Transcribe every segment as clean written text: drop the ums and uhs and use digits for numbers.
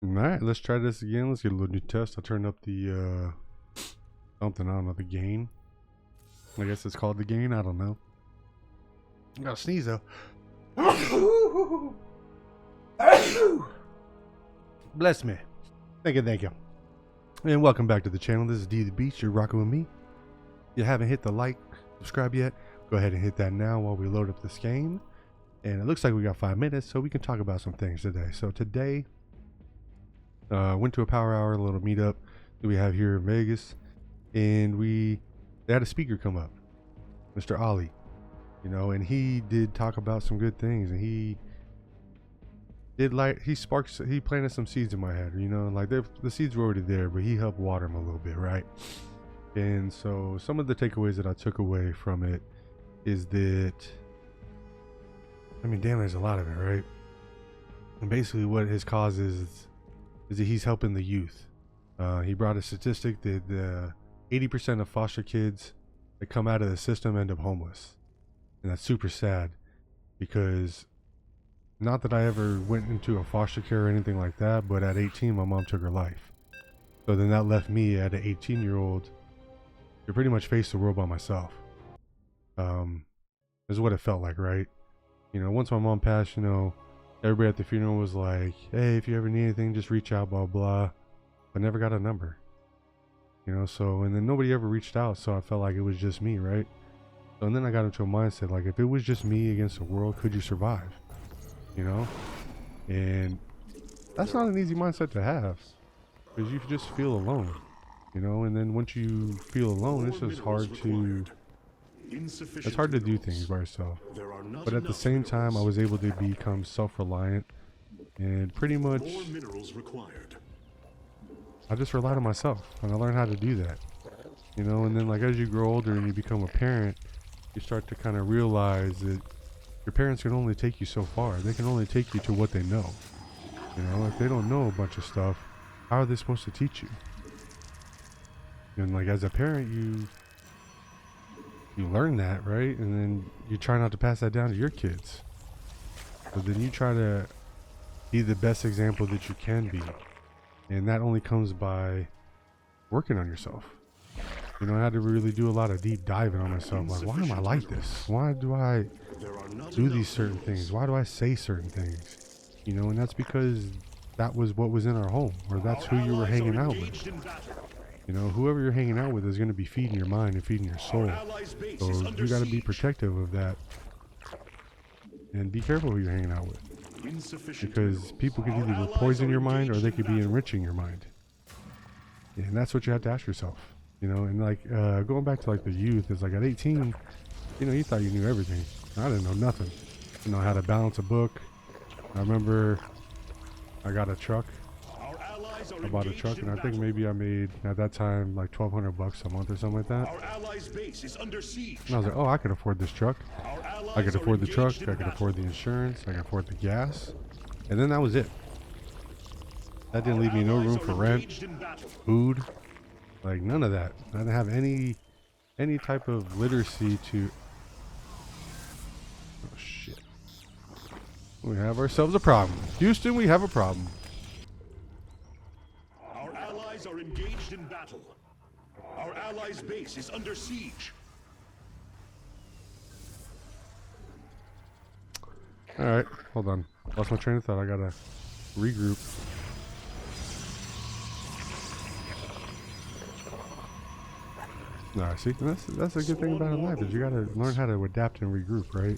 Alright, let's try this again. Let's get a little new test. I'll turn up the, something, I don't know, the gain. I guess it's called the gain, I don't know. I gotta sneeze though. Bless me. Thank you. And welcome back to the channel. This is D the Beast. You're rocking with me. If you haven't hit the like, subscribe yet, go ahead and hit that now while we load up this game. And it looks like we got 5 minutes, so we can talk about some things today. So today, went to a power hour, a little meetup that we have here in Vegas, and they had a speaker come up, Mr. Ali, you know, and he did talk about some good things, and he planted some seeds in my head, you know, like the seeds were already there, but he helped water them a little bit, right? And so some of the takeaways that I took away from it is that, I mean, damn, there's a lot of it, right? And basically what his cause is that he's helping the youth. He brought a statistic that 80% of foster kids that come out of the system end up homeless. And that's super sad, because not that I ever went into a foster care or anything like that, but at 18, my mom took her life. So then that left me at an 18-year-old to pretty much face the world by myself. Is what it felt like, right? You know, once my mom passed, you know, everybody at the funeral was like, hey, if you ever need anything, just reach out, blah, blah. I never got a number, you know, so, and then nobody ever reached out, so I felt like it was just me, right? So, and then I got into a mindset, like, if it was just me against the world, could you survive? You know? And that's not an easy mindset to have, because you just feel alone, you know, and then once you feel alone, it's just hard to do things by yourself. But at the same time, I was able to become self-reliant, and pretty much I just relied on myself, and I learned how to do that, you know. And then, like, as you grow older and you become a parent, you start to kind of realize that your parents can only take you so far. They can only take you to what they know, you know. If they don't know a bunch of stuff, how are they supposed to teach you? And like, as a parent, you learn that, right? And then you try not to pass that down to your kids, but then you try to be the best example that you can be. And that only comes by working on yourself. You know, I had to really do a lot of deep diving on myself. Like, why am I like this? Why do I do these certain things? Why do I say certain things? You know, and that's because that was what was in our home, or that's who you were hanging out with. You know, whoever you're hanging out with is going to be feeding your mind and feeding your soul. So you got to be protective of that, and be careful who you're hanging out with. Because people can either poison your mind, or they could be enriching your mind. And that's what you have to ask yourself, you know. And like, going back to like the youth, is like at 18, you know, you thought you knew everything. I didn't know nothing. You know, how to balance a book. I remember I got a truck. I bought a truck, and I think maybe I made at that time like $1,200 a month or something like that. And I was like, oh, I could afford this truck. I could afford the truck, I could afford the insurance, I could afford the gas, and then that was it. That didn't leave me no room for rent, food, like none of that. I didn't have any type of literacy to. Oh shit! We have ourselves a problem, Houston. We have a problem. Our allies are engaged in battle. Our allies' base is under siege. Alright, hold on. Lost my train of thought. I gotta regroup. Nah, see, that's a good thing about life, is you gotta learn how to adapt and regroup, right?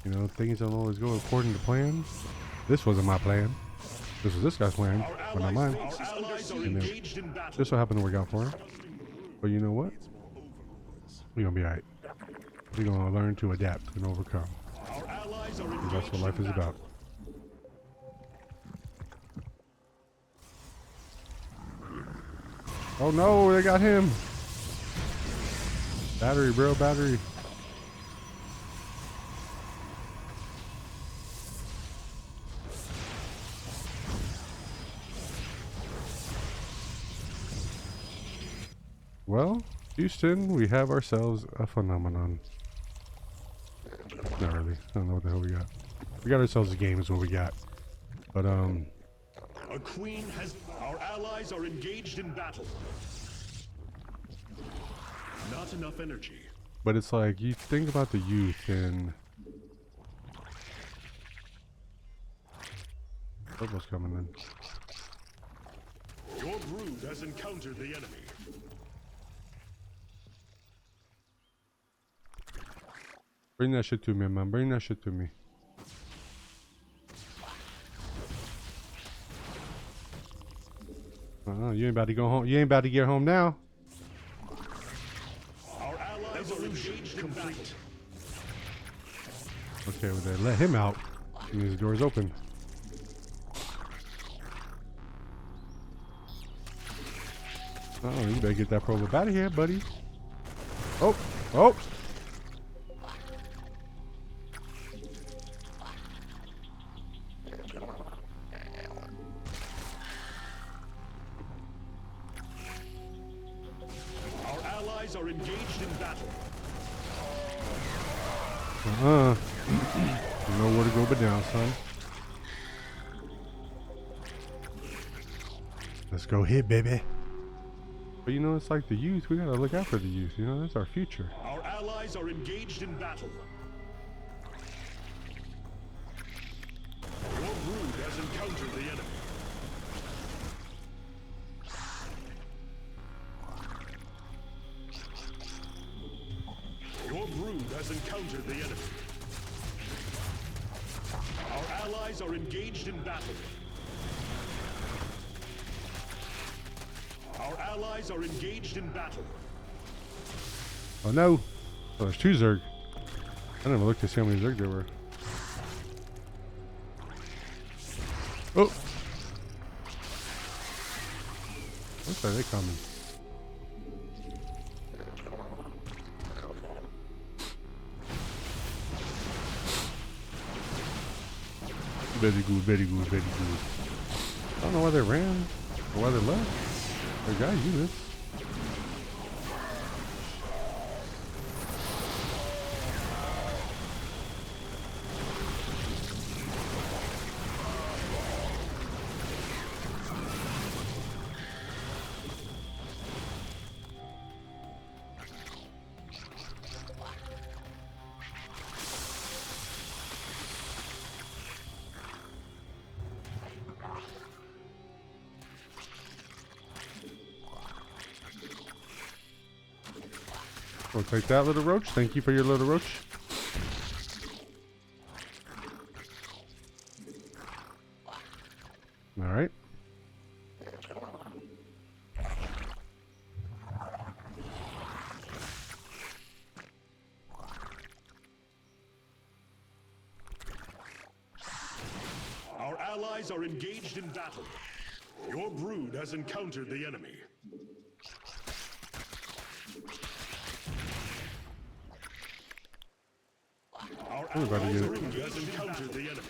You know, things don't always go according to plan. This wasn't my plan. This was this guy's plan, but not mine. And then this will happen to work out for him. But you know what? We're gonna be alright. We're gonna learn to adapt and overcome. Because that's what life is about. Oh no, they got him. Battery, bro, battery. Well, Houston, we have ourselves a phenomenon. Not really. I don't know what the hell we got. We got ourselves a game is what we got. But A queen has... Our allies are engaged in battle. Not enough energy. But it's like, you think about the youth and... Turbo's coming in. Your brood has encountered the enemy. Bring that shit to me, man. Bring that shit to me. You ain't about to go home. You ain't about to get home now. Our allies are engaged in battle. Okay, well, they let him out. That means the door's open. Oh, you better get that probe up out of here, buddy. Oh, oh. Our allies are engaged in battle. You know where to go but down, son. Let's go hit, baby. But you know, it's like the youth. We gotta look out for the youth. You know, that's our future. Our allies are engaged in battle. Your brood has encountered the enemy. Your brood has encountered the enemy. Our allies are engaged in battle. Our allies are engaged in battle. Oh no! Oh, there's two Zerg. I never looked to see how many Zerg there were. Oh! Looks like they coming. Very good, very good, very good. I don't know why they ran or why they left. They got units. We'll take that, little roach. Thank you for your little roach. All right. Our allies are engaged in battle. Your brood has encountered the enemy. Our Everybody allies get are it. engaged in encountered the enemy.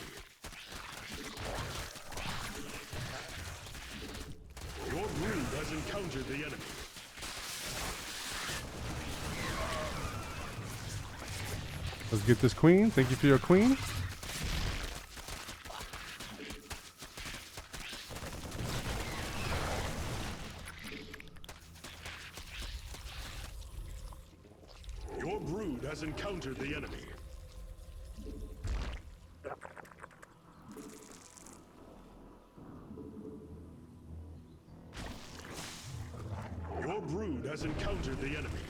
Your brood has encountered the enemy. Let's get this queen. Thank you for your queen. Your brood has encountered the enemy. Your brood has encountered the enemy.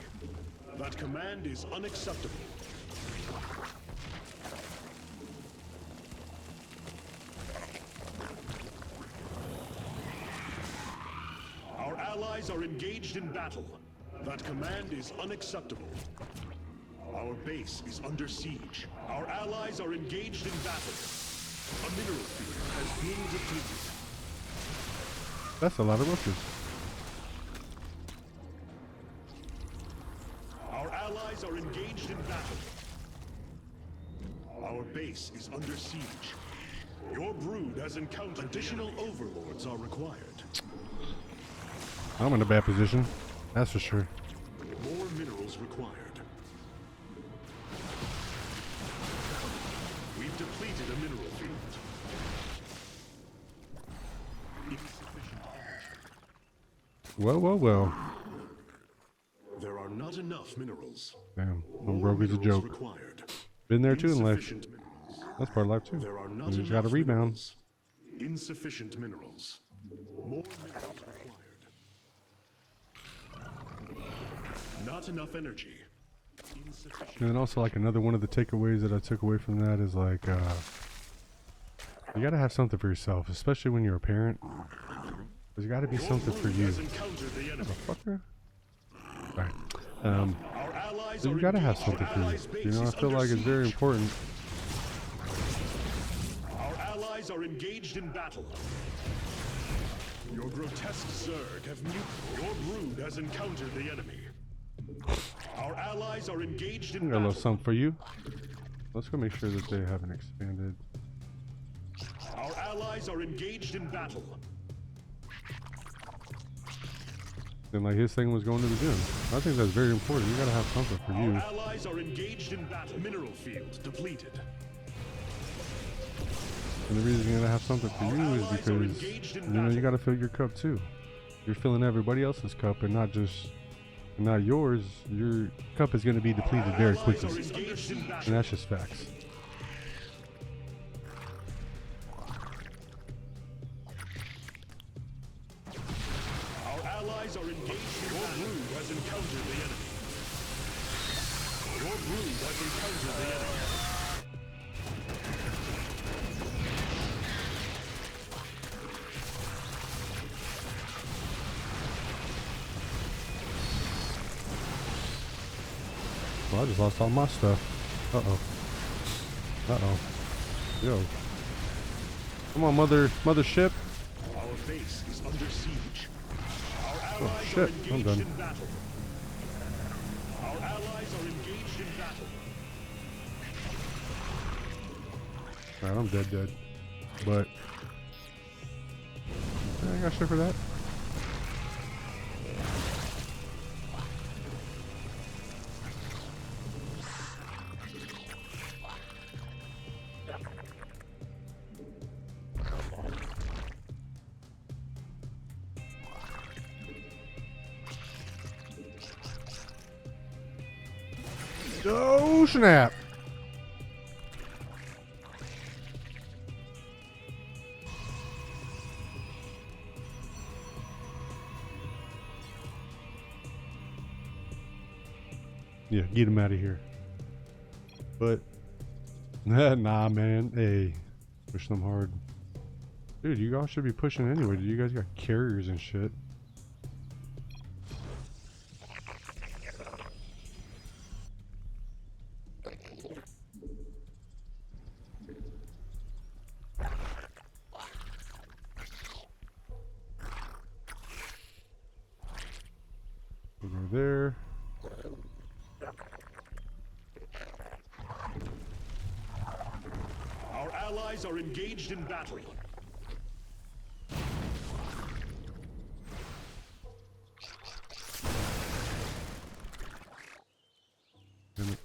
That command is unacceptable. Our allies are engaged in battle. That command is unacceptable. Our base is under siege. Our allies are engaged in battle. A mineral field has been depleted. That's a lot of roaches. Our allies are engaged in battle. Our base is under siege. Your brood has encountered additional overlords are required. I'm in a bad position. That's for sure. More minerals required. We've depleted a mineral field. Well. There are not enough minerals. Damn, More I'm broke as a minerals joke. required. Been there too in life. Insufficient minerals. That's part of life too. There are not You just enough gotta rebound. minerals. Insufficient minerals. More minerals required. Not enough energy. Insufficient. And then also like another one of the takeaways that I took away from that is like you gotta have something for yourself, especially when you're a parent. There's gotta be something for you. Motherfucker. Alright. So you gotta have something for you. You know, I feel like it's very important. Our allies are engaged in battle. Your grotesque Zerg have your brood has encountered the enemy. Our allies are engaged in I got a little battle. something for you. Let's go make sure that they haven't expanded. Our allies are engaged in battle. And like his thing was going to the gym. I think that's very important. You gotta have something for you. Our allies are engaged in battle. Mineral field depleted. And the reason you gotta have something for you is because you know you gotta fill your cup too. You're filling everybody else's cup and not yours. Your cup is gonna be depleted very quickly. And that's just facts. Our allies are engaged in battle. Your brood has encountered the enemy. Your brood has encountered the enemy. Well, I just lost all my stuff. Yo. Come on, mothership. Our base is under siege. Our allies shit, are I'm engaged done. in battle. Our allies are engaged in battle. Alright, I'm dead. But yeah, I got shit for that. Oh snap! Yeah, get him out of here. But nah, man. Hey, push them hard, dude. You all should be pushing anyway. Dude, you guys got carriers and shit. We'll go there. Our allies are engaged in battle. Damn it.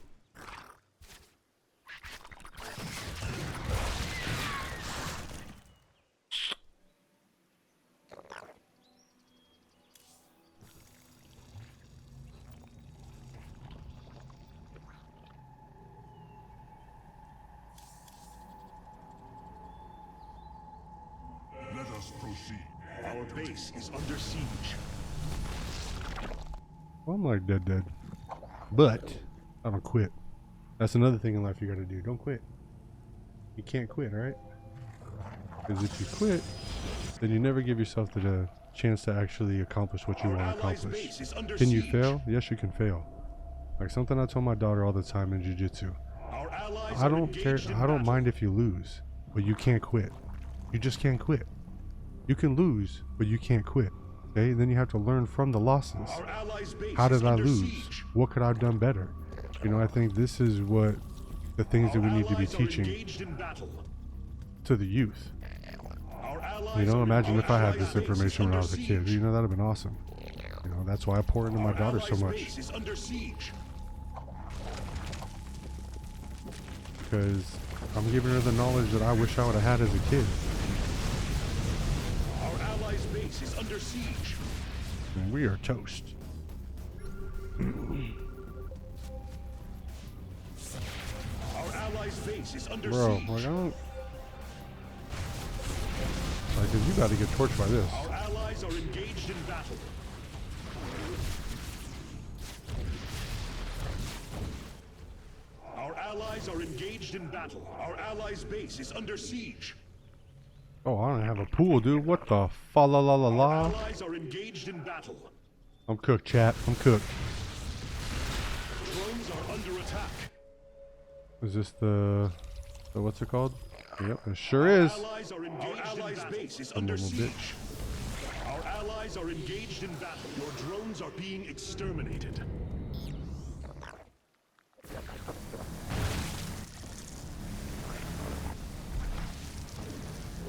Let us proceed. Our base is under siege. Well, I'm like dead. But I don't quit. That's another thing in life you gotta do. Don't quit. You can't quit, right? Because if you quit, then you never give yourself the chance to actually accomplish what you Our want to allies' accomplish. base is under Can you siege. fail? Yes, you can fail. Like something I tell my daughter all the time in jiu-jitsu. Our allies I are don't care. engaged in I don't battle. mind if you lose, but you can't quit. You just can't quit. You can lose, but you can't quit. Okay? Then you have to learn from the losses. Our allies' base How is did I under lose? siege. What could I have done better? You know, I think this is what the things that we need to be Our allies are teaching engaged in battle. to the youth. Our allies You know, are imagine if I had allies' this base is information when I under was a kid. siege. You know, that'd have been awesome. You know, that's why I pour into my Our daughter so allies' much. base is under siege. Because I'm giving her the knowledge that I wish I would have had as a kid. Our allies' base is under siege. And we are toast. Our allies' base is under Bro, siege. like, I don't... Like, you got to get torched by this. Our allies are engaged in battle. Our allies are engaged in battle. Our allies' base is under siege. Oh, I don't have a pool, dude. What the fa la la la Our la? allies are engaged in battle. I'm cooked, chat. I'm cooked. Drones are under attack. Is this the what's it called? Yep, it sure is. Allies are engaged. Our allies' base is Some under little siege. bitch. Our allies are engaged in battle. Your drones are being exterminated.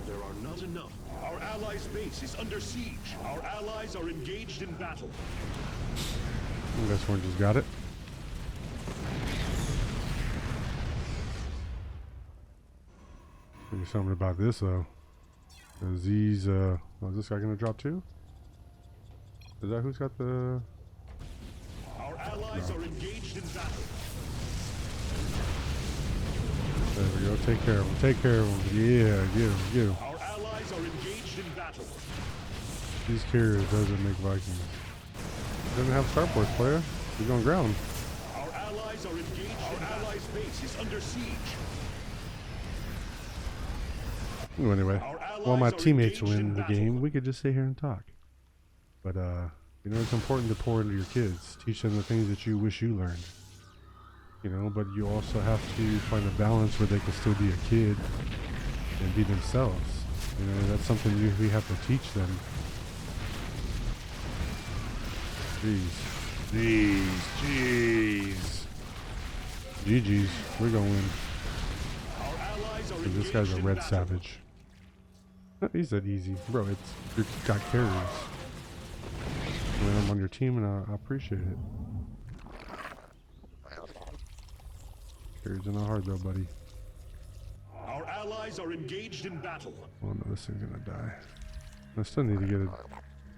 There are not enough. Our allies' base is under siege. Our allies are engaged in battle. This one just got it. Think something about this though. Cause these oh, is this guy gonna drop too? Is that who's got the... Our allies are engaged in battle. There we go. Take care of him. Take care of him. Yeah, get him. Get him. Our allies are engaged in battle. These carriers doesn't make Vikings. Doesn't have starports, player. You're going ground. Our allies are engaged. Our allies' base is under siege. Well, anyway, while my allies are teammates engaged in win the battle. game, we could just sit here and talk. But you know, it's important to pour into your kids, teach them the things that you wish you learned. You know, but you also have to find a balance where they can still be a kid and be themselves. You know, that's something we have to teach them. Jeez. GG's, we're gonna win. Our allies are This guy's a engaged in red battle. savage. He said easy. Bro, you got carriers. When I'm on your team, and I appreciate it. Carries are not hard though, buddy. Our allies are engaged in battle. Oh no, this thing's gonna die. I still need to get a...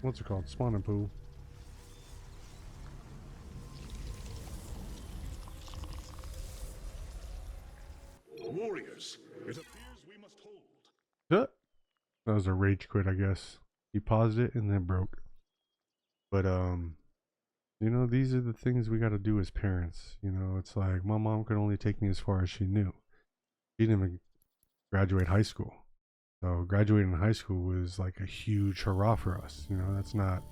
What's it called? Spawning pool. Warriors, it appears we must hold. That was a rage quit, I guess. He paused it and then broke. But you know, these are the things we got to do as parents. You know, it's like my mom could only take me as far as she knew. She didn't even graduate high school. So graduating high school was like a huge hurrah for us. You know, that's not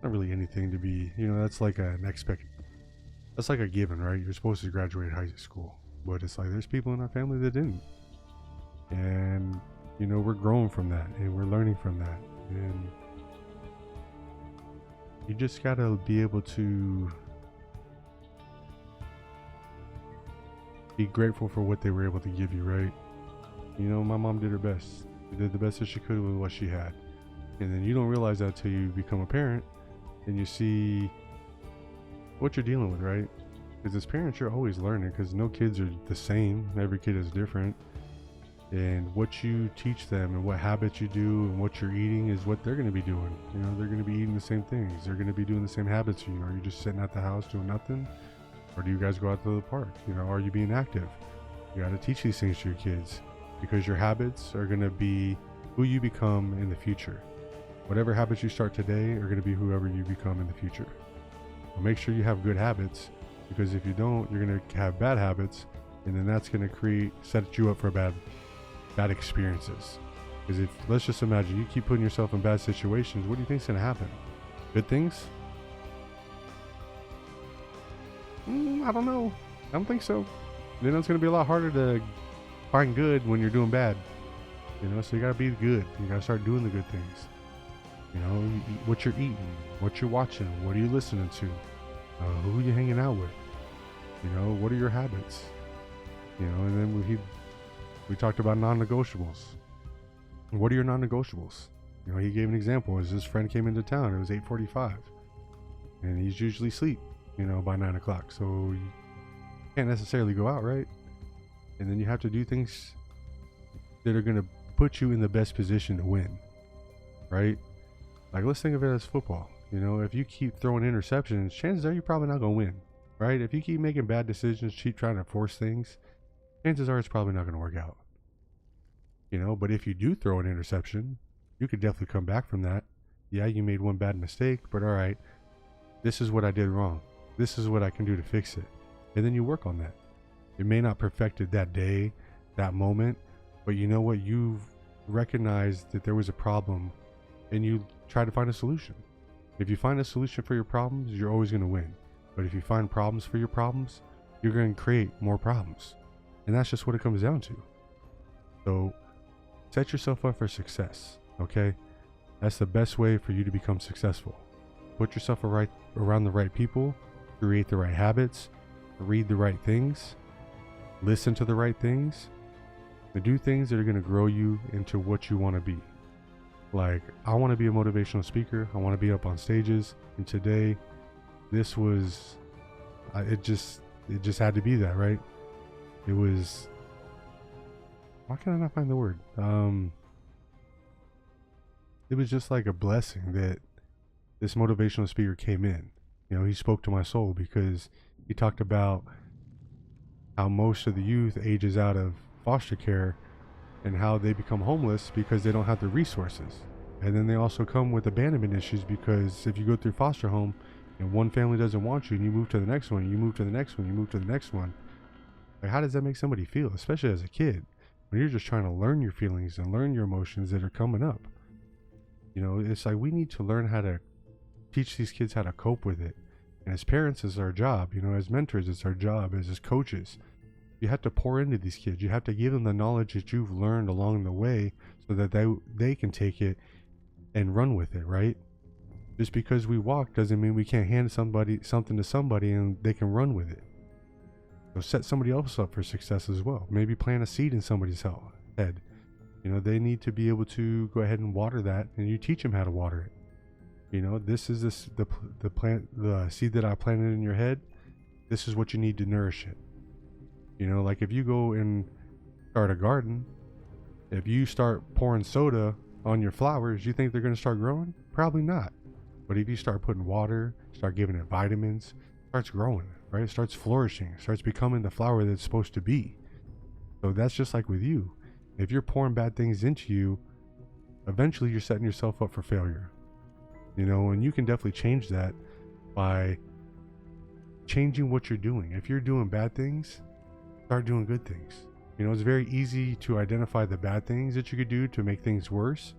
really anything to be, you know, that's like an expect. That's like a given, right? You're supposed to graduate high school. But it's like there's people in our family that didn't. And, you know, we're growing from that and we're learning from that. And you just gotta be able to be grateful for what they were able to give you, right? You know, my mom did her best. She did the best that she could with what she had. And then you don't realize that until you become a parent and you see what you're dealing with, right? Because as parents, you're always learning because no kids are the same. Every kid is different. And what you teach them and what habits you do and what you're eating is what they're going to be doing. You know, they're going to be eating the same things. They're going to be doing the same habits you. Are you just sitting at the house doing nothing? Or do you guys go out to the park? You know, are you being active? You got to teach these things to your kids because your habits are going to be who you become in the future. Whatever habits you start today are going to be whoever you become in the future. So make sure you have good habits because if you don't, you're going to have bad habits and then that's going to set you up for bad experiences. Because if, let's just imagine you keep putting yourself in bad situations, what do you think is going to happen? Good things? I don't know. I don't think so. Then it's going to be a lot harder to find good when you're doing bad. You know, so you got to be good. You got to start doing the good things. You know, what you're eating, what you're watching, what are you listening to, who are you hanging out with? You know, what are your habits? You know, and then we talked about non-negotiables. What are your non-negotiables? You know, he gave an example. As his friend came into town, it was 8:45, and he's usually asleep, you know, by 9 o'clock. So you can't necessarily go out, right? And then you have to do things that are going to put you in the best position to win, right? Like, let's think of it as football. You know, if you keep throwing interceptions, chances are you're probably not going to win, right? If you keep making bad decisions, keep trying to force things, chances are it's probably not going to work out. You know, but if you do throw an interception, you could definitely come back from that. Yeah, you made one bad mistake, but all right, this is what I did wrong. This is what I can do to fix it. And then you work on that. It may not perfect it that day, that moment, but you know what? You've recognized that there was a problem and you try to find a solution. If you find a solution for your problems, you're always going to win. But if you find problems for your problems, you're going to create more problems. And that's just what it comes down to. So set yourself up for success, okay? That's the best way for you to become successful. Put yourself around the right people, create the right habits, read the right things, listen to the right things, and do things that are going to grow you into what you want to be. Like, I want to be a motivational speaker. I want to be up on stages. And today, this was, it just had to be that, right? It was, why can I not find the word? It was just like a blessing that this motivational speaker came in. You know, he spoke to my soul because he talked about how most of the youth ages out of foster care and how they become homeless because they don't have the resources. And then they also come with abandonment issues because if you go through foster home and one family doesn't want you and you move to the next one, you move to the next one, you move to the next one, like, how does that make somebody feel, especially as a kid, when you're just trying to learn your feelings and learn your emotions that are coming up? You know, it's like we need to learn how to teach these kids how to cope with it. And as parents, it's our job. You know, as mentors, it's our job. As coaches, you have to pour into these kids. You have to give them the knowledge that you've learned along the way so that they can take it and run with it, right? Just because we walk doesn't mean we can't hand something to somebody and they can run with it. So set somebody else up for success as well. Maybe plant a seed in somebody's head. You know, they need to be able to go ahead and water that, and you teach them how to water it. You know, this is the seed that I planted in your head. This is what you need to nourish it. You know, like if you go and start a garden, if you start pouring soda on your flowers, you think they're going to start growing? Probably not. But if you start putting water, start giving it vitamins, it starts growing, right? It starts flourishing, it starts becoming the flower that it's supposed to be. So that's just like with you. If you're pouring bad things into you, eventually you're setting yourself up for failure. You know, and you can definitely change that by changing what you're doing. If you're doing bad things, start doing good things. You know, it's very easy to identify the bad things that you could do to make things worse.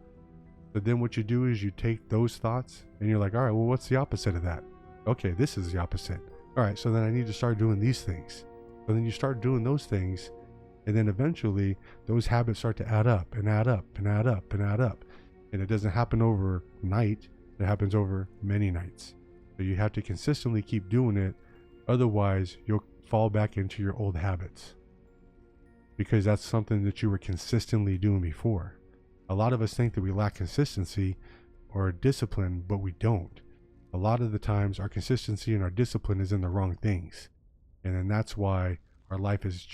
But then what you do is you take those thoughts and you're like, all right, well, what's the opposite of that? Okay, this is the opposite. All right, so then I need to start doing these things. So then you start doing those things, and then eventually those habits start to add up and add up and add up and add up. And it doesn't happen overnight. It happens over many nights. So you have to consistently keep doing it. Otherwise, you'll fall back into your old habits. Because that's something that you were consistently doing before. A lot of us think that we lack consistency or discipline, but we don't. A lot of the times our consistency and our discipline is in the wrong things. And then that's why our life is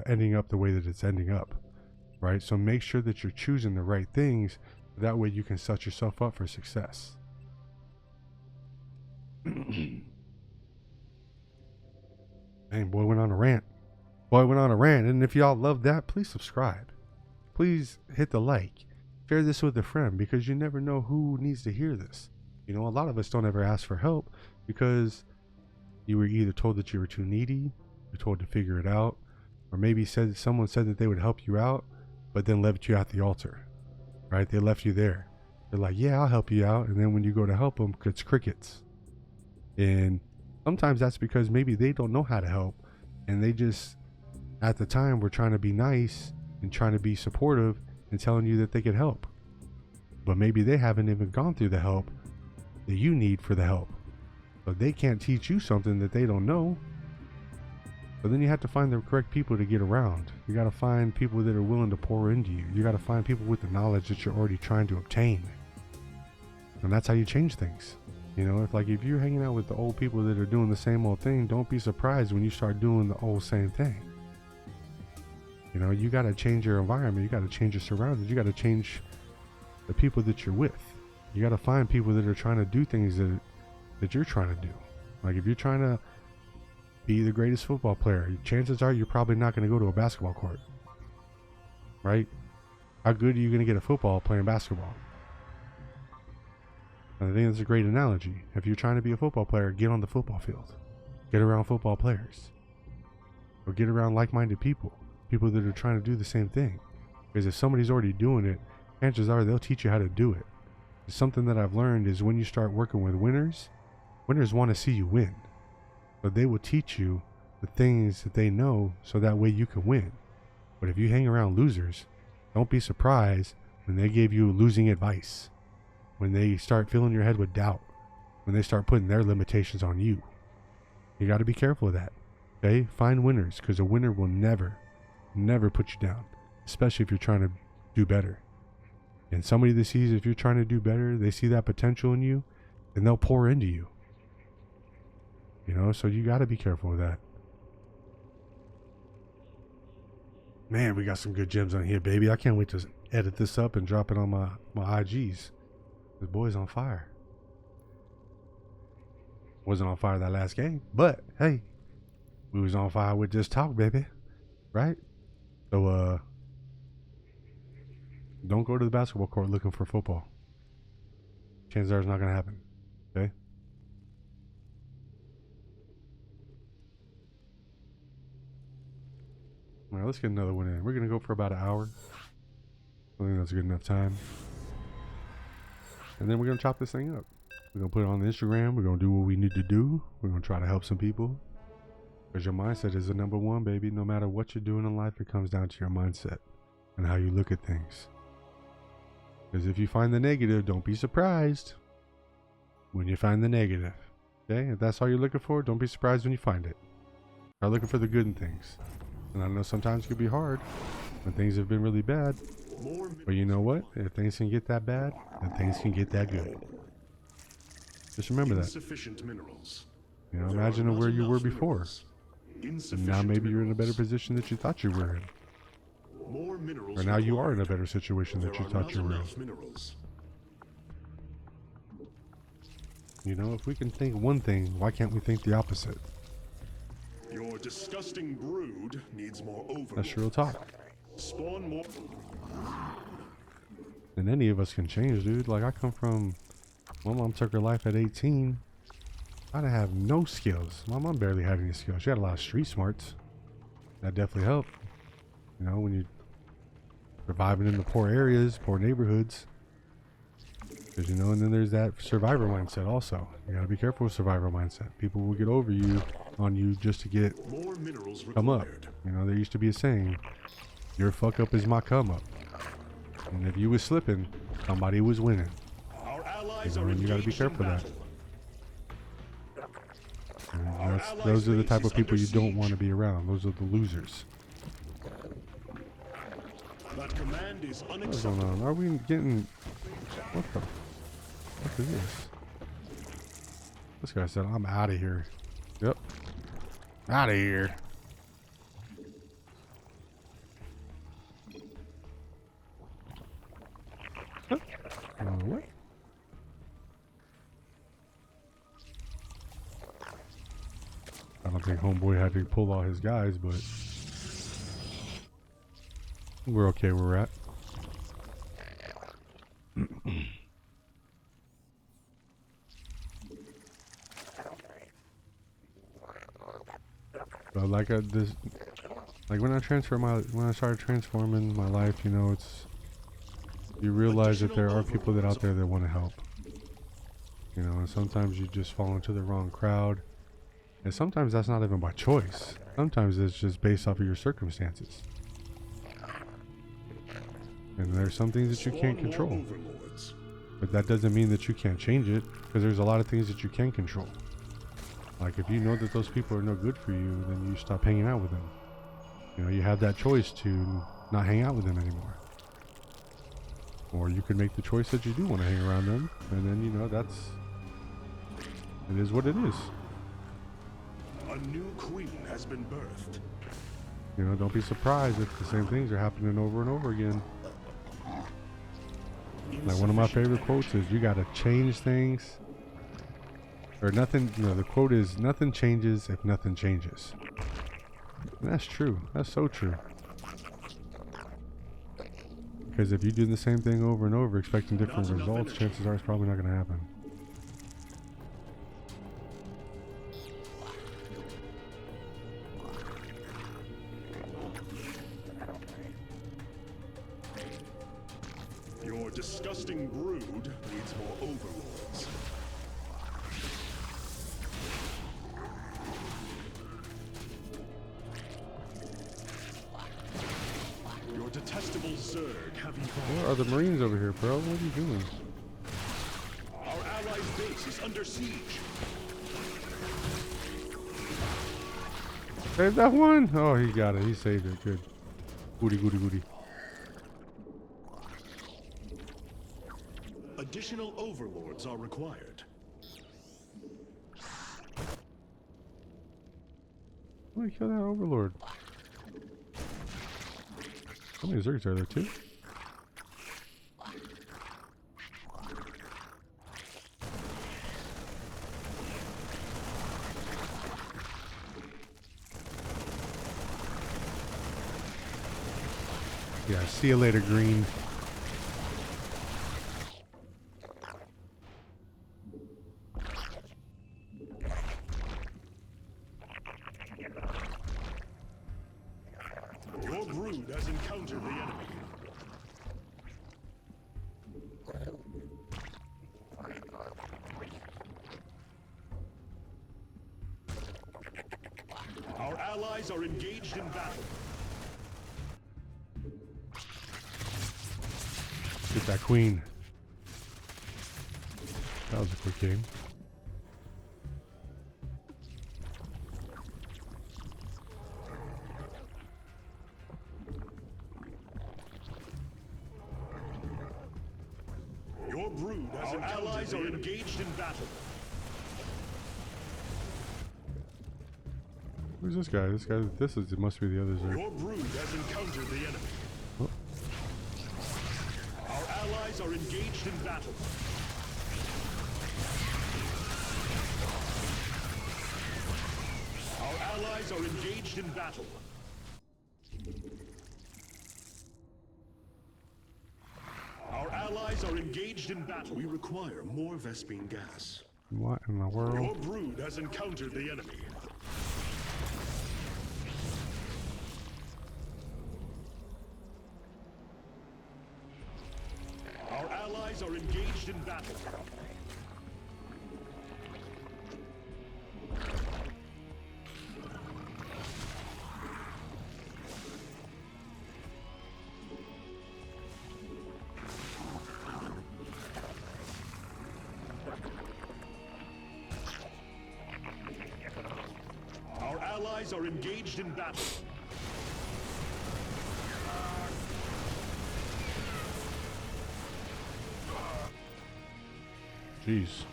ending up the way that it's ending up. Right? So make sure that you're choosing the right things. That way you can set yourself up for success. Dang, boy went on a rant. And if y'all love that, please subscribe. Please hit the like. Share this with a friend because you never know who needs to hear this. You know, a lot of us don't ever ask for help because you were either told that you were too needy, you're told to figure it out, or maybe someone said that they would help you out, but then left you at the altar. Right? They left you there. They're like, yeah, I'll help you out. And then when you go to help them, it's crickets. And sometimes that's because maybe they don't know how to help. And they just, at the time, were trying to be nice and trying to be supportive and telling you that they could help. But maybe they haven't even gone through the help that you need for the help. But they can't teach you something that they don't know. But then you have to find the correct people to get around. You got to find people that are willing to pour into you. You got to find people with the knowledge that you're already trying to obtain. And that's how you change things. You know, if you're hanging out with the old people that are doing the same old thing, don't be surprised when you start doing the old same thing. You know, you got to change your environment. You got to change your surroundings. You got to change the people that you're with. You got to find people that are trying to do things that you're trying to do. Like if you're trying to be the greatest football player, chances are you're probably not going to go to a basketball court, right? How good are you going to get at football playing basketball? And I think that's a great analogy. If you're trying to be a football player, get on the football field. Get around football players. Or get around like-minded people. People that are trying to do the same thing. Because if somebody's already doing it, chances are they'll teach you how to do it. Something that I've learned is when you start working with winners, winners want to see you win. So they will teach you the things that they know so that way you can win. But if you hang around losers, don't be surprised when they give you losing advice. When they start filling your head with doubt. When they start putting their limitations on you. You got to be careful of that. Okay? Find winners, because a winner will never put you down. Especially if you're trying to do better. And somebody that sees if you're trying to do better, they see that potential in you, and they'll pour into you. You know, so you got to be careful with that. Man, we got some good gems on here, baby. I can't wait to edit this up and drop it on my IGs. This boy's on fire. Wasn't on fire that last game, but hey, we was on fire with this talk, baby. Right? So, don't go to the basketball court looking for football. Chances are it's not going to happen. Okay? All right, let's get another one in. We're going to go for about an hour. I think that's a good enough time. And then we're going to chop this thing up. We're going to put it on the Instagram. We're going to do what we need to do. We're going to try to help some people. Because your mindset is the number one, baby. No matter what you're doing in life, it comes down to your mindset and how you look at things. Because if you find the negative, don't be surprised when you find the negative. Okay? If that's all you're looking for, don't be surprised when you find it. Start looking for the good in things. And I know sometimes it can be hard when things have been really bad. But you know what? If things can get that bad, then things can get that good. Just remember that. You know, imagine where you were before. And now maybe you're in a better position that you thought you were in. Or now you are in a better situation that you thought you were in. You know, if we can think one thing, why can't we think the opposite? Your disgusting brood needs more overlords. That's real talk. Spawn more. And any of us can change, dude. Like, I come from... My mom took her life at 18. I didn't have no skills. My mom barely had any skills. She had a lot of street smarts. That definitely helped. You know, when you're surviving in the poor areas, poor neighborhoods. Because, you know, and then there's that survivor mindset also. You gotta be careful with survivor mindset. People will get over you, on you, just to get come up. You know, there used to be a saying, your fuck up is my come up. And if you was slipping, somebody was winning. You know, and you gotta be careful of that. And those are the type of people you don't want to be around. Those are the losers. That command is What's going on? Are we getting... What is this? This guy said, I'm out of here. Yep. Out of here. What? I don't think homeboy had to pull all his guys, but we're okay where we're at. But like when I started transforming my life, you know, you realize that there are people that out there that want to help. You know, and sometimes you just fall into the wrong crowd. And sometimes that's not even by choice. Sometimes it's just based off of your circumstances. And there's some things that you can't control. But that doesn't mean that you can't change it, because there's a lot of things that you can control. Like if you know that those people are no good for you, then you stop hanging out with them. You know, you have that choice to not hang out with them anymore. Or you can make the choice that you do want to hang around them, and then, you know, it is what it is. A new queen has been birthed. You know, don't be surprised if the same things are happening over and over again. Like one of my Insufficient favorite quotes is, "You gotta change things, or nothing." No, the quote is, "Nothing changes if nothing changes." And that's true. That's so true. Because if you do the same thing over and over, expecting different Not enough results, energy. chances are it's probably not going to happen. Your disgusting brood needs more overlords. Your detestable Zerg have What evolved. are the Marines over here, bro? What are you doing? Our allies' base is under siege. Save that one! Oh, he got it. He saved it. Good. Goody, goody, goody. Additional overlords are required. Let me kill that overlord. How many Zergs are there, too? Yeah, see you later, green. Your brood has encountered the enemy. Our allies are engaged in battle. Get that queen. That was a quick game. Your brood has encountered allies are engaged in battle. Who's this guy? It must be the other Zerg. Your brood has encountered the enemy. Oh. Our allies are engaged in battle. Our allies are engaged in battle. Our allies are engaged in battle. We require more Vespine gas. What in the world? Your brood has encountered the enemy. Our allies are engaged in battle. Our allies are engaged in battle. Jeez.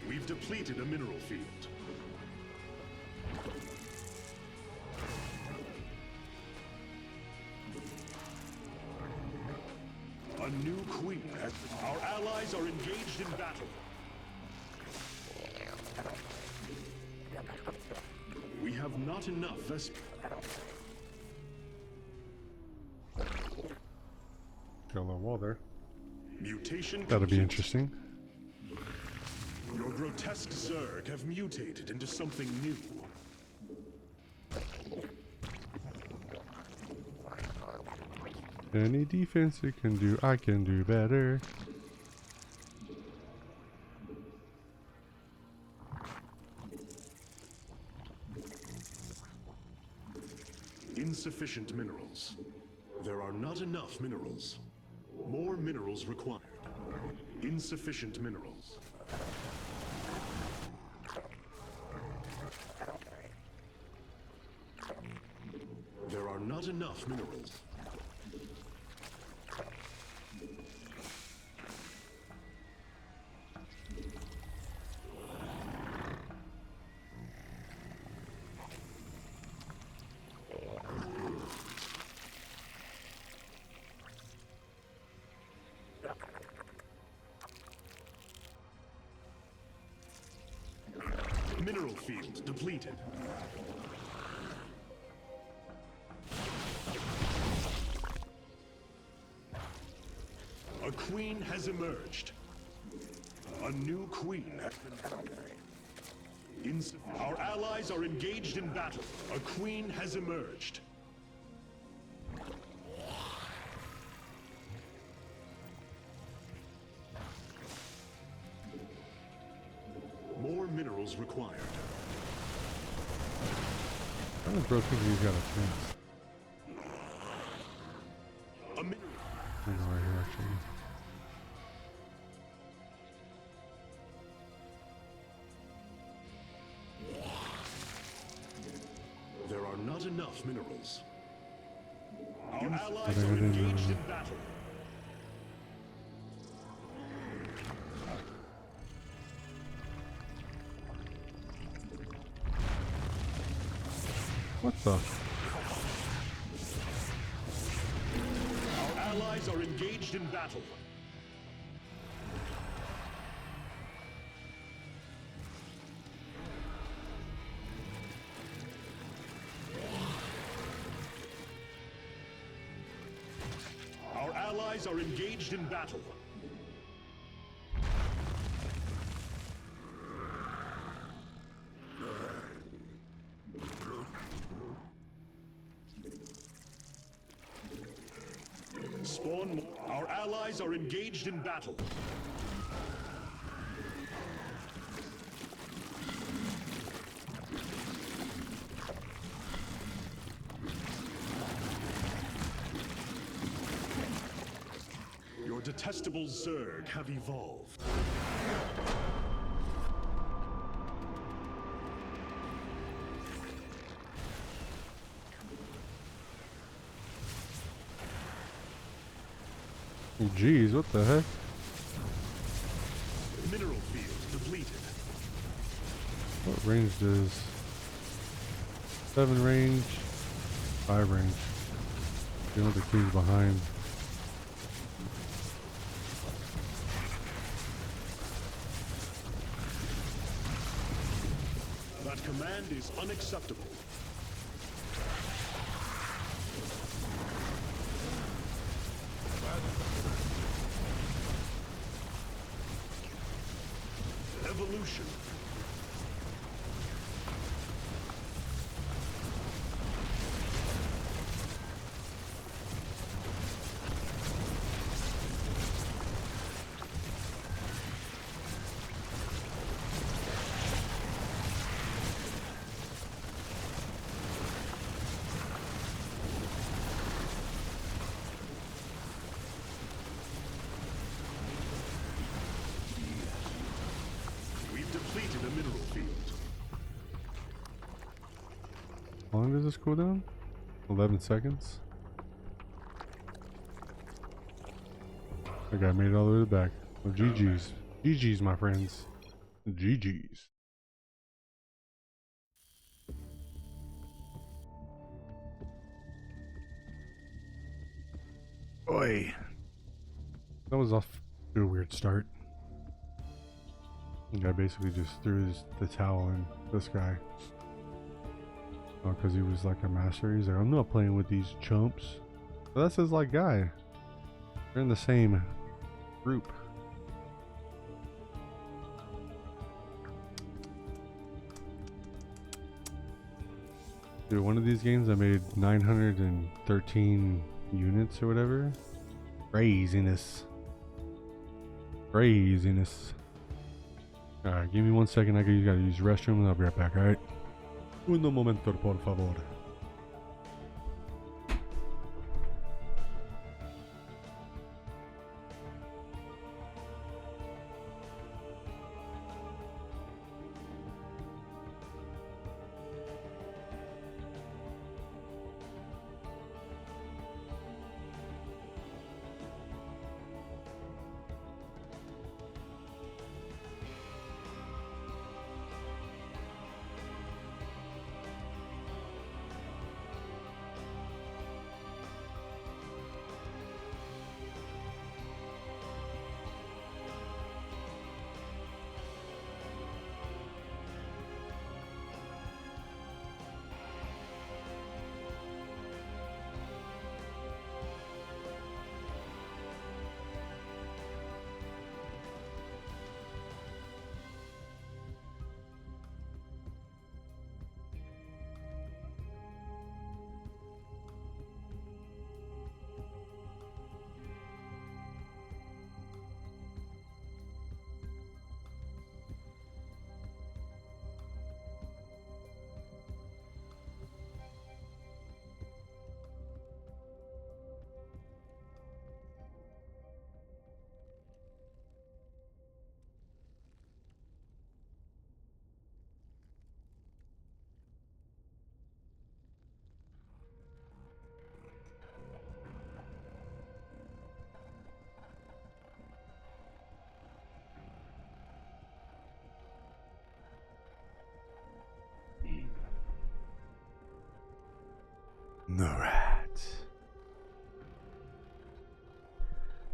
We've depleted a mineral field. A new queen. Our allies are engaged in battle. We have not enough Vespine. Got a little wall there. Mutation That'll be complete. interesting. Your grotesque Zerg have mutated into something new. Any defense you can do, I can do better. Insufficient minerals. There are not enough minerals. More minerals required. Insufficient minerals. There are not enough minerals. Mineral field depleted. A queen has emerged. A new queen has been found. Our allies are engaged in battle. A queen has emerged. More minerals required. I don't bro think he's got a chance. A mineral. I know right here actually. There are not enough minerals. Our I allies think I are didn't engaged know. in battle. What the? Our allies are engaged in battle. Our allies are engaged in battle. Spawn more. Our allies are engaged in battle. Your detestable Zerg have evolved. Jeez, what the heck? Mineral field depleted. What range does 7 range, 5 range? You know the king's behind. That command is unacceptable. Evolution. We've depleted a mineral field. How long does this cool down? 11 seconds. Okay, I made it all the way to the back. Well, GG's. GG's, my friends. GG's. Oi. That was off to a weird start. The guy basically just threw the towel in this guy. Oh, because he was like a master. He's like, I'm not playing with these chumps. But that's his like guy. They're in the same group. Dude, one of these games I made 913 units or whatever. Craziness. Craziness. Alright, give me 1 second. You gotta use the restroom and I'll be right back, alright? Un momento, por favor.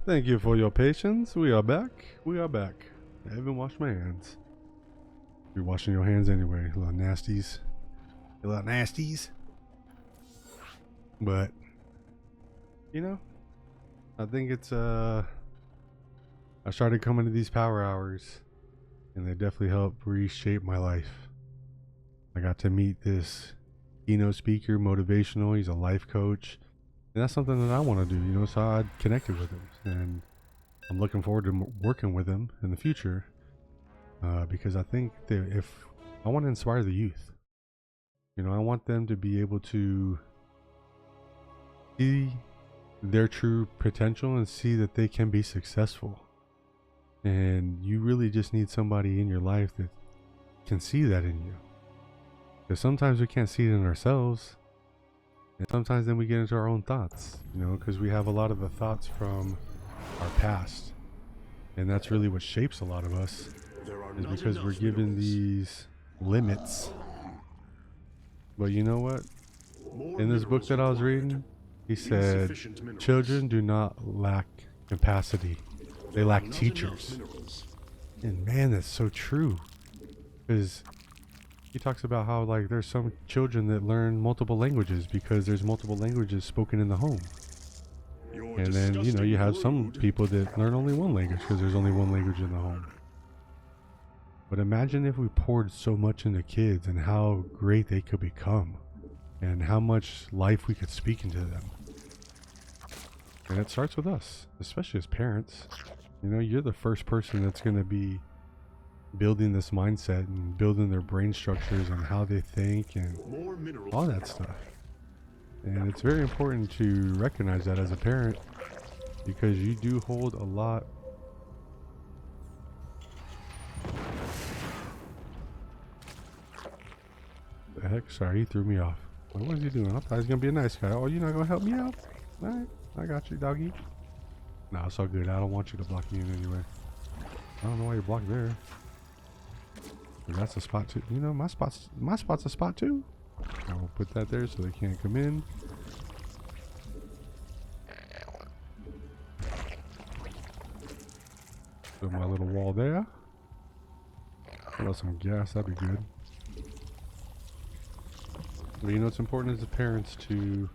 Thank you for your patience. We are back. We are back. I haven't washed my hands. You're washing your hands anyway, you little nasties. You little nasties. But, you know, I think it's, I started coming to these power hours, and they definitely helped reshape my life. I got to meet this keynote speaker, motivational. He's a life coach. And that's something that I want to do, you know, so I connected with him. And I'm looking forward to working with him in the future because I think that if I want to inspire the youth, you know, I want them to be able to see their true potential and see that they can be successful. And you really just need somebody in your life that can see that in you. Because sometimes we can't see it in ourselves. And sometimes then we get into our own thoughts, you know, because we have a lot of the thoughts from our past. And that's really what shapes a lot of us, is because we're given these limits. But you know what? In this book that I was reading, he said, children do not lack capacity. They lack teachers. And man, that's so true. Because he talks about how like there's some children that learn multiple languages because there's multiple languages spoken in the home. And then, you know, you have some people that learn only one language because there's only one language in the home. But imagine if we poured so much into kids and how great they could become and how much life we could speak into them. And it starts with us, especially as parents. You know, you're the first person that's going to be building this mindset and building their brain structures and how they think and all that stuff. And it's very important to recognize that as a parent because you do hold a lot. The heck? Sorry, he threw me off. What was he doing? I thought he was going to be a nice guy. Oh, you're not going to help me out? Alright, I got you, doggy. No, it's all good. I don't want you to block me in anyway. I don't know why you blocked there. That's a spot too. You know, my spot's a spot too. I will put that there so they can't come in. Put my little wall there. Put out some gas, that'd be good. But you know, it's important as a parents to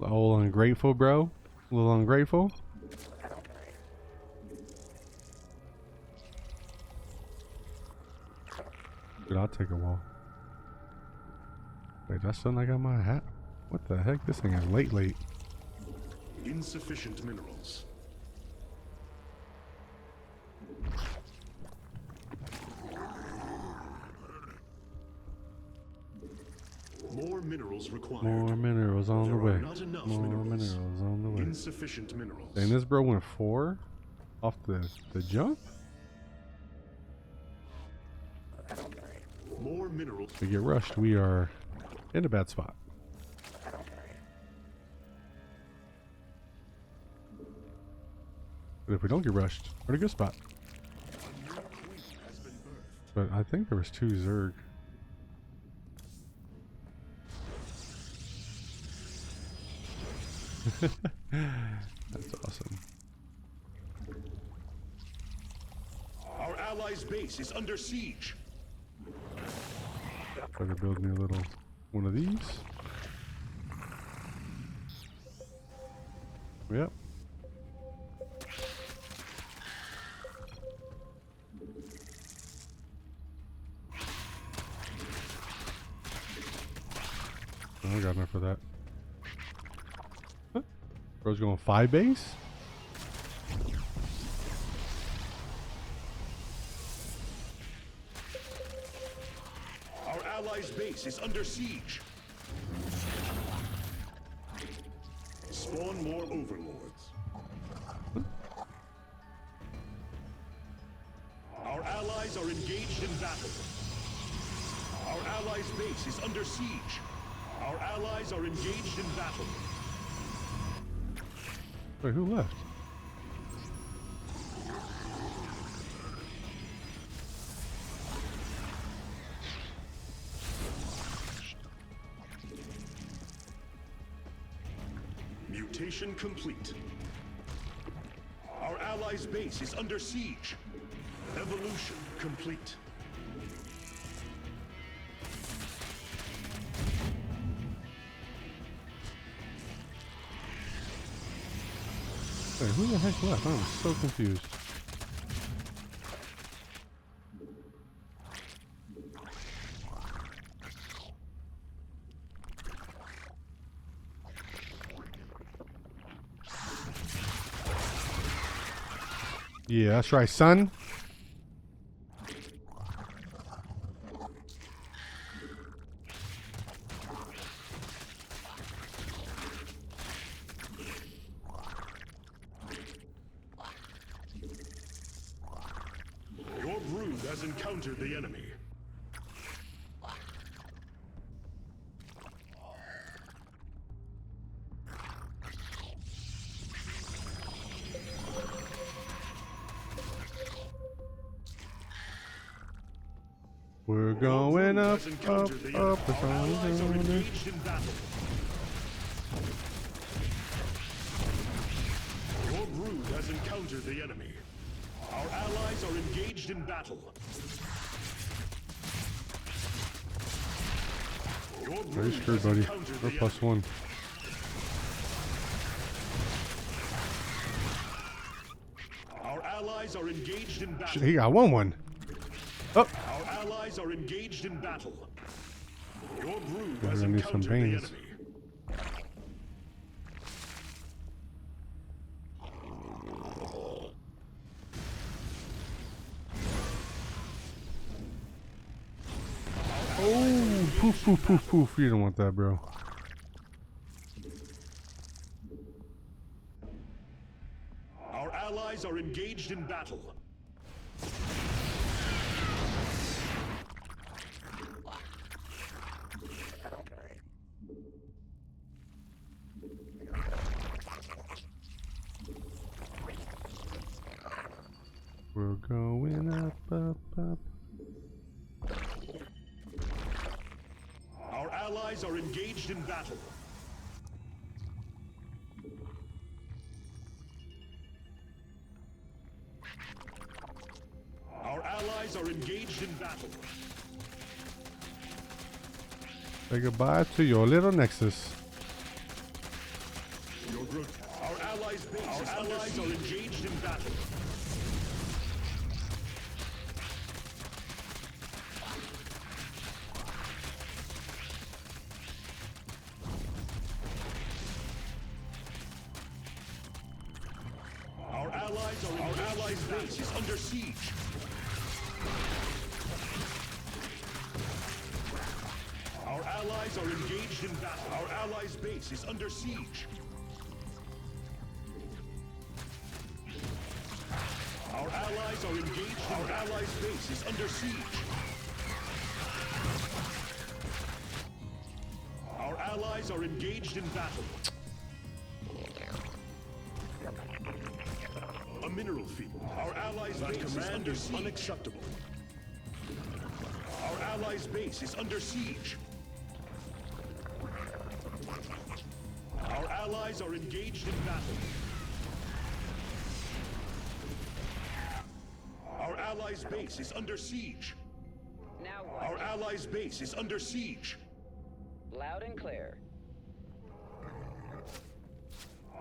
a little ungrateful, bro. A little ungrateful. Dude, I'll take a wall. Wait, I still not got my hat? What the heck? This thing is late. Insufficient minerals. More minerals required. More minerals on the way. Not enough More minerals. minerals on the way. Insufficient minerals. And this bro went 4 off the jump? More minerals. If we get rushed, we are in a bad spot. But if we don't get rushed, we're in a good spot. But I think there was 2 Zerg. That's awesome. Our allies' base is under siege. Better build me a little one of these. Yep. I got enough for that. Huh? Bro's going 5 base? Our allies' base is under siege. Spawn more overlords. Our allies are engaged in battle. Our allies' base is under siege. Our allies are engaged in battle. Wait, who left? complete. Our allies' base is under siege. Evolution complete. Wait, who the heck left? I'm so confused. Yeah, that's right, son. Your brood has encountered the enemy. We're going up, Has up, encountered the up. enemy. Our allies are engaged in battle. Your brood has encountered the enemy. Our allies are engaged in battle. Your Very brood screwed, has buddy. encountered We're the plus enemy. one. Our allies are engaged in battle. Shit, he got one. Oh, Our allies are engaged in battle. Your brood We're has gonna need some encountered the veins. enemy. oh, poof, poof, poof, poof. You don't want that, bro. Our allies are engaged in battle. We're going up, up, up. Our allies are engaged in battle. Our allies are engaged in battle. Say goodbye to your little Nexus. Our allies' base Our allies are engaged in battle. Our allies' base is under siege. Our allies are engaged in battle. Our allies' base is under siege. Our allies are engaged. Our allies' base is under siege. Our allies are engaged in battle. A mineral field. Our allies' base command is unacceptable. Our allies' base is under siege. Our allies are engaged in battle. Our allies' base is under siege. Now what? Our allies' base is under siege. Loud and clear.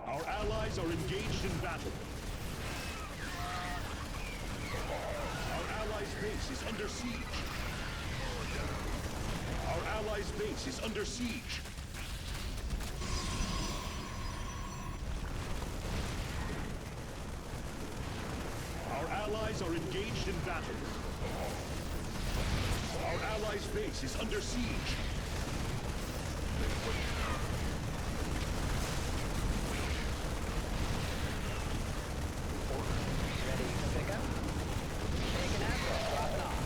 Our allies are engaged in battle. Our allies' base is under siege. Our allies' base is under siege. Our allies are engaged in battle. Our allies' base is under siege. Ready to pick up? Taking out, dropping off.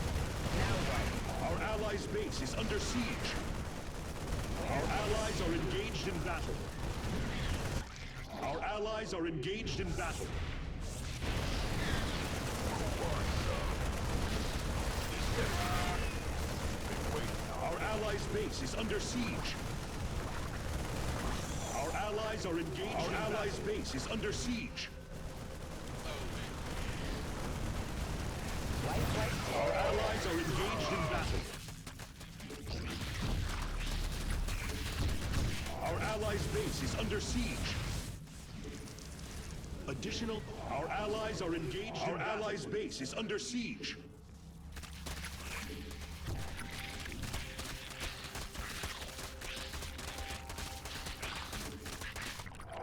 Now what? Our allies' base is under siege. Our allies are engaged in battle. Our allies are engaged in battle. Our allies' base is under siege. Our allies allies are engaged. Our allies' base is under siege. Our allies are engaged in battle. Our allies' base is under siege. Additional, our allies are engaged. Our allies' base is under siege.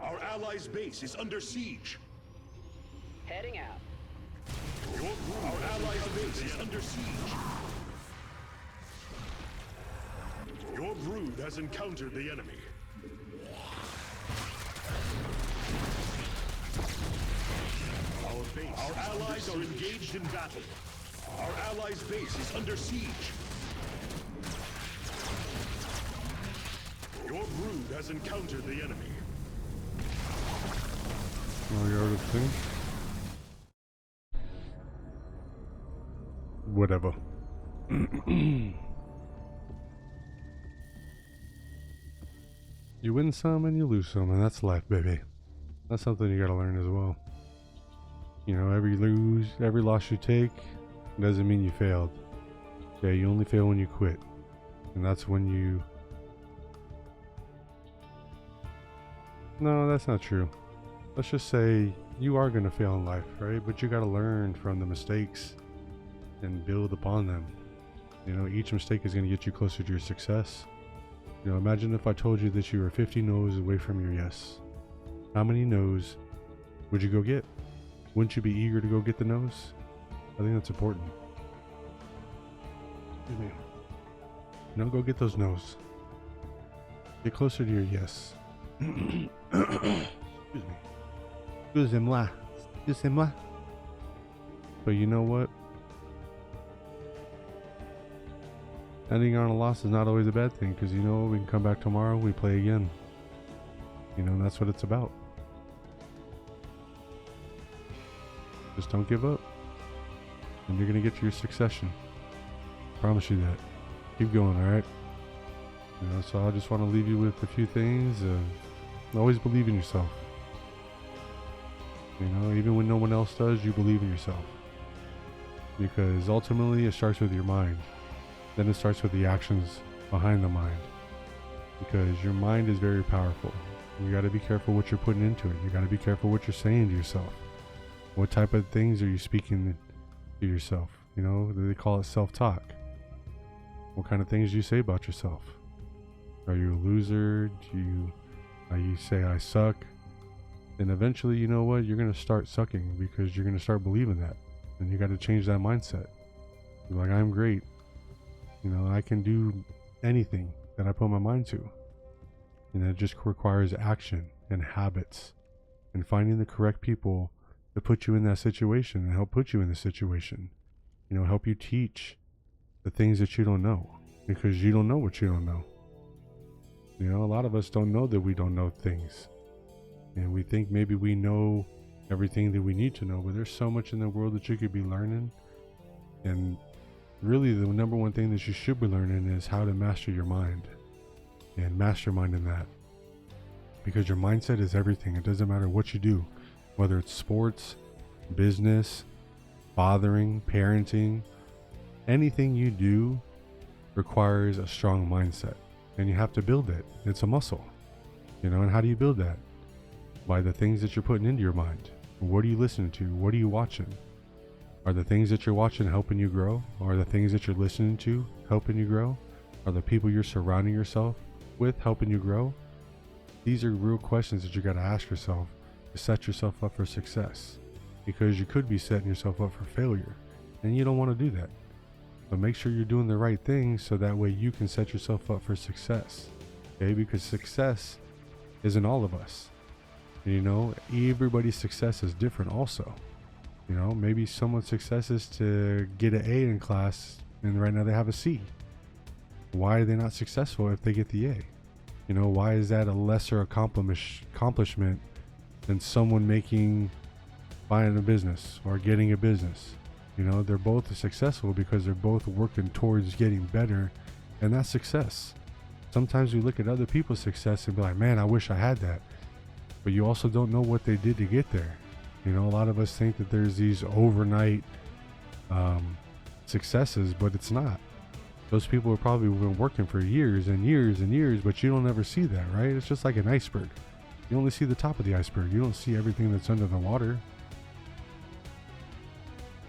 Our allies' base is under siege. Heading out. Our allies' base is under siege. Your brood has encountered the enemy. Our allies are engaged in battle. Our allies' base is under siege. Your brood has encountered the enemy. Oh, you already think? Whatever. You win some and you lose some, and that's life, baby. That's something you gotta learn as well. You know, every loss you take doesn't mean you failed. Yeah, you only fail when you quit. And that's when you... No, that's not true. Let's just say you are gonna fail in life, right? But you gotta learn from the mistakes and build upon them. You know, each mistake is gonna get you closer to your success. You know, imagine if I told you that you were 50 no's away from your yes. How many no's would you go get? Wouldn't you be eager to go get the no's? I think that's important. Excuse me. No, go get those no's. Get closer to your yes. Excuse me. Excusez-moi. Excusez-moi. But you know what? Ending on a loss is not always a bad thing, because you know, we can come back tomorrow, we play again. You know, that's what it's about. Just don't give up, and you're gonna get to your succession. Promise you that. Keep going, alright? You know, so I just want to leave you with a few things. Always believe in yourself. You know, even when no one else does, you believe in yourself. Because ultimately it starts with your mind. Then it starts with the actions behind the mind. Because your mind is very powerful. You got to be careful what you're putting into it. You got to be careful what you're saying to yourself. What type of things are you speaking to yourself? You know, they call it self-talk. What kind of things do you say about yourself? Are you a loser? Do you say I suck? Then eventually, you know what? You're going to start sucking, because you're going to start believing that. And you got to change that mindset. You're like, I'm great. You know, I can do anything that I put my mind to. And it just requires action and habits and finding the correct people to put you in that situation and help put you in the situation. You know, help you teach the things that you don't know, because you don't know what you don't know. You know, a lot of us don't know that we don't know things. And we think maybe we know everything that we need to know, but there's so much in the world that you could be learning. And really the number one thing that you should be learning is how to master your mind and mastermind in that. Because your mindset is everything. It doesn't matter what you do, whether it's sports, business, fathering, parenting, anything you do requires a strong mindset, and you have to build it. It's a muscle, you know. And how do you build that? By the things that you're putting into your mind. What are you listening to? What are you watching? Are the things that you're watching helping you grow? Are the things that you're listening to helping you grow? Are the people you're surrounding yourself with helping you grow? These are real questions that you got to ask yourself to set yourself up for success, because you could be setting yourself up for failure, and you don't want to do that. But make sure you're doing the right things so that way you can set yourself up for success. Okay, because success isn't all of us. You know, everybody's success is different also. You know, maybe someone's success is to get an A in class and right now they have a C. Why are they not successful if they get the A? You know, why is that a lesser accomplishment than someone buying a business or getting a business? You know, they're both successful because they're both working towards getting better, and that's success. Sometimes we look at other people's success and be like, man, I wish I had that. but you also don't know what they did to get there. You know, a lot of us think that there's these overnight successes, but it's not. Those people have probably been working for years and years and years, but you don't ever see that, right? It's just like an iceberg. You only see the top of the iceberg. You don't see everything that's under the water.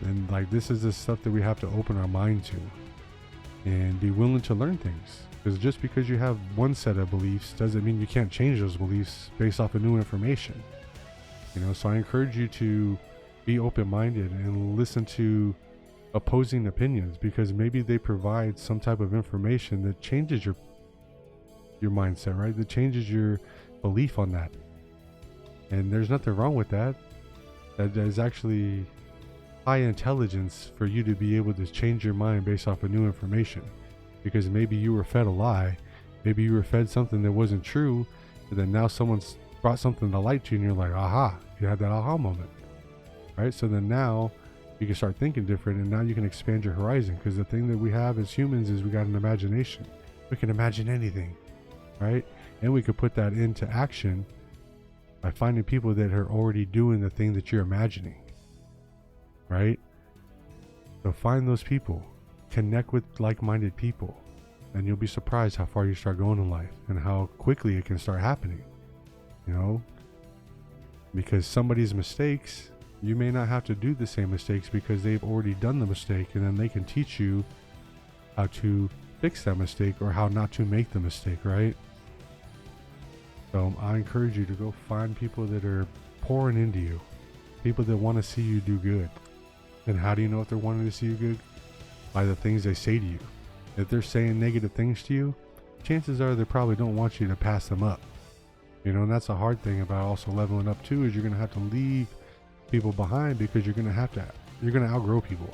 And like, this is the stuff that we have to open our mind to and be willing to learn things. Because just because you have one set of beliefs doesn't mean you can't change those beliefs based off of new information. You know, so I encourage you to be open-minded and listen to opposing opinions, because maybe they provide some type of information that changes your mindset, right? That changes your belief on that. And there's nothing wrong with that. That is actually high intelligence for you to be able to change your mind based off of new information. Because maybe you were fed a lie, maybe you were fed something that wasn't true, but then now someone's brought something to light to you and you're like, aha, you had that aha moment, right? So then now you can start thinking different, and now you can expand your horizon, because the thing that we have as humans is we got an imagination. We can imagine anything, right? And we could put that into action by finding people that are already doing the thing that you're imagining, right? So find those people, connect with like-minded people, and you'll be surprised how far you start going in life and how quickly it can start happening, you know? Because somebody's mistakes, you may not have to do the same mistakes because they've already done the mistake, and then they can teach you how to fix that mistake or how not to make the mistake, right? So I encourage you to go find people that are pouring into you, people that want to see you do good. And how do you know if they're wanting to see you good? By the things they say to you. If they're saying negative things to you, chances are they probably don't want you to pass them up. You know, and that's a hard thing about also leveling up too, is you're going to have to leave people behind, because you're going to outgrow people.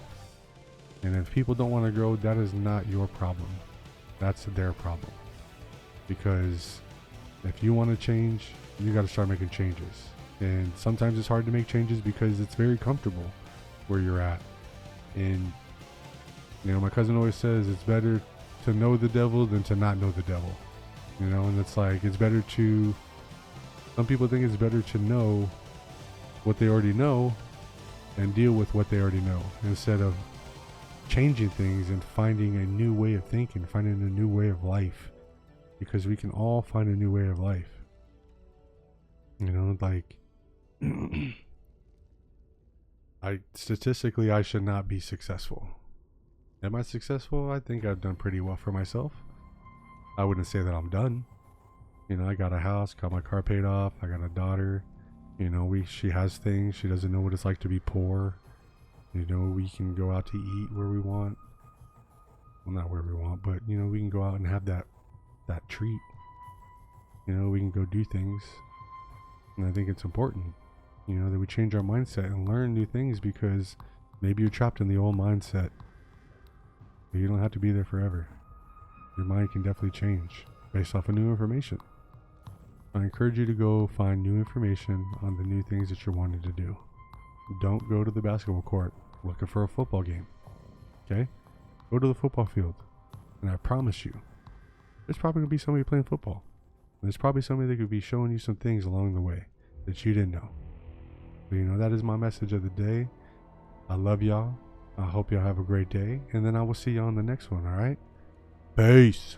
And if people don't want to grow, that is not your problem. That's their problem. Because if you want to change, you got to start making changes. And sometimes it's hard to make changes because it's very comfortable where you're at. And, you know, my cousin always says it's better to know the devil than to not know the devil. You know, and it's like, it's better to, some people think it's better to know what they already know and deal with what they already know, instead of changing things and finding a new way of thinking, finding a new way of life. Because we can all find a new way of life. You know, like, statistically, I should not be successful. Am I successful? I think I've done pretty well for myself. I wouldn't say that I'm done. You know, I got a house, got my car paid off, I got a daughter. You know, she has things. She doesn't know what it's like to be poor. You know, we can go out to eat where we want. Well, not where we want, but, you know, we can go out and have that treat. You know, we can go do things. And I think it's important, you know, that we change our mindset and learn new things, because maybe you're trapped in the old mindset. But you don't have to be there forever. Your mind can definitely change based off of new information. I encourage you to go find new information on the new things that you're wanting to do. Don't go to the basketball court looking for a football game. Okay? Go to the football field. And I promise you, there's probably going to be somebody playing football. And there's probably somebody that could be showing you some things along the way that you didn't know. But, you know, that is my message of the day. I love y'all. I hope y'all have a great day. And then I will see y'all on the next one, alright? Peace.